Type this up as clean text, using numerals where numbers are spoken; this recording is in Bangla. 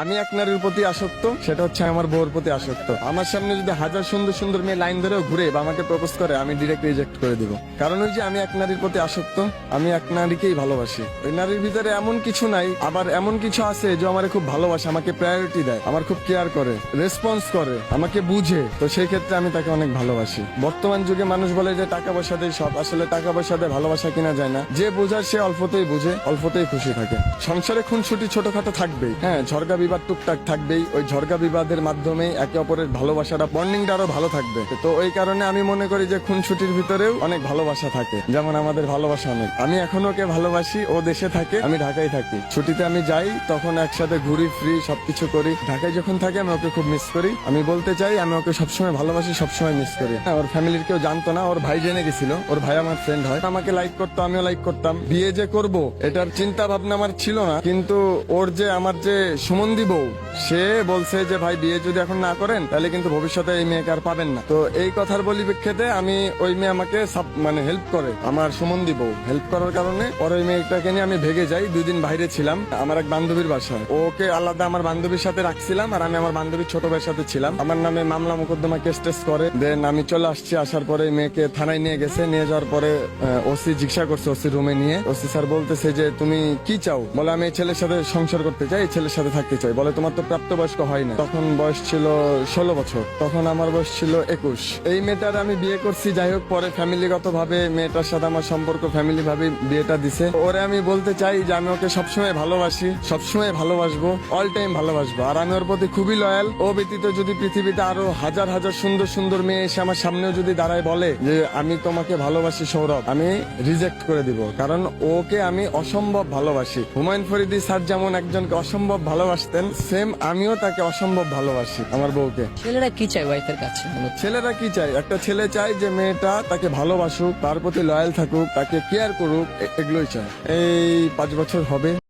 আমি এক নারীর প্রতি আসক্ত, সেটা হচ্ছে আমার বউর প্রতি আসক্ত। আমার সামনে যদি হাজার সুন্দর সুন্দর মেয়ে লাইন ধরেও ঘুরে বা আমাকে প্রপোজ করে, আমি ডিরেক্ট রিজেক্ট করে দিব। কারণ ওই যে আমি এক নারীর প্রতি আসক্ত, আমি এক নারীকেই ভালোবাসি। ওই নারীর ভিতরে এমন কিছু নাই, আবার এমন কিছু আছে যে আমার খুব ভালোবাসে, আমাকে প্রায়োরিটি দেয়, আমার খুব কেয়ার করে, রেসপন্স করে, আমাকে বুঝে। তো সেই ক্ষেত্রে আমি তাকে অনেক ভালোবাসি। বর্তমান যুগে মানুষ বলে যে টাকা পয়সা দিয়ে সব, আসলে টাকা পয়সা দিয়ে ভালোবাসা কিনা যায় না। যে বোঝার সে অল্পতেই বুঝে, অল্পতেই খুশি থাকে। সংসারে খুনসুটি ছোটখাটো থাকবেই, হ্যাঁ, ঝগড়া বিবাদ টুকটাক থাকবেই। ওই ঝগড়া বিবাদের মাধ্যমে একে অপরের ভালোবাসাটা, বন্ডিংটা আরো ভালো থাকবে। তো ওই কারণে আমি মনে করি যে খুনসুটির ভিতরেও অনেক ভালোবাসা থাকে। যেমন আমাদের ভালোবাসা অনেক। আমি এখন ওকে ভালোবাসি, ও দেশে থাকে, আমি ঢাকায় থাকি। ছুটিতে আমি যাই, তখন একসাথে ঘুরি, ফ্রি, সবকিছু করি। ঢাকায় যখন থাকি আমি ওকে খুব মিস করি। আমি বলতে চাই আমি ওকে সবসময় ভালোবাসি, সবসময় মিস করি। হ্যাঁ, ওর ফ্যামিলির কেউ জানতো না, ওর ভাই জেনে গেছিল। ওর ভাই আমার ফ্রেন্ড হয়, আমাকে লাইক করতো, আমিও লাইক করতাম। বিয়ে যে করব এটার চিন্তা ভাবনা আমার ছিল না, কিন্তু ওর যে আমার যে সুমন্দি বউ, সে বলছে যে ভাই বিয়ে যদি এখন না করেন তাহলে কিন্তু ভবিষ্যতে এই মেয়েকে আর পাবেন না। তো এই কথার পরিপ্রেক্ষিতে আমি ওই মেয়ে আমাকে মানে হেল্প করে, আমার সুমন্দি বউ হেল্প করার কারণে ওর ওই মেয়েটাকে নিয়ে আমি ভেগে যাই। 2 দিন বাইরে ছিলাম আমার এক বান্ধবীর বাসায়। ওকে আলাদা আমার বান্ধবীর সাথে রাখছিলাম, আর আমি আমার বান্ধবীর ছোট ভাইয়ের সাথে ছিলাম। আমার নামে মামলা মোকদ্দমা কেস টেস করে দেন আমি চলে আসছি। আসার পরে মেয়েকে থানায় নিয়ে গেছে। নিয়ে যাওয়ার পরে ওসি জিজ্ঞাসা করছে, ওসি রুমে নিয়ে ওসি স্যার বলতেছে যে তুমি কি চাও? বলে আমি এই ছেলের সাথে সংসার করতে চাই, এই ছেলের সাথে থাকতে চাই। বলে তোমার তো প্রাপ্তবয়স্ক হয় না। তখন বয়স ছিল 16 বছর, তখন আমার বয়স ছিল 21। এই মেয়েটার আমি বিয়ে করছি। যাই হোক, পরে ফ্যামিলিগত ভাবে মেয়েটার সাথে আমার সম্পর্ক, ফ্যামিলি ভাবে বিয়েটা দিছে। ওরে আমি বলতে চাই যে আমি ওকে সবসময় ভালোবাসি, সবসময় ভালোবাসবো, অল টাইম ভালোবাসবো। আর আমি ওর প্রতি খুবই লয়াল। ও ব্যতীত যদি পৃথিবীতে আরো হাজার হাজার সুন্দর সুন্দর মেয়ে এসে আমার সামনেও যদি দাঁড়ায় বলে যে আমি তোমাকে ভালোবাসি সৌরভ, আমি রিজেক্ট করে দিব। কারণ ওকে আমি অসম্ভব ভালোবাসি। হুমায়ুন ফরিদি স্যার যেমন একজনকে অসম্ভব ভালোবাসতেন, সেম আমিও তাকে অসম্ভব ভালোবাসি, আমার বউকে। ছেলেরা কি চায় ওয়াইফের কাছে? ছেলেরা কি চায়? একটা ছেলে চায় যে মেয়েটা তাকে ভালোবাসুক, তার প্রতি লয়াল থাকুক, তাকে কেয়ার করুক, এগুলোই চায়। এই 5 বছর হবে।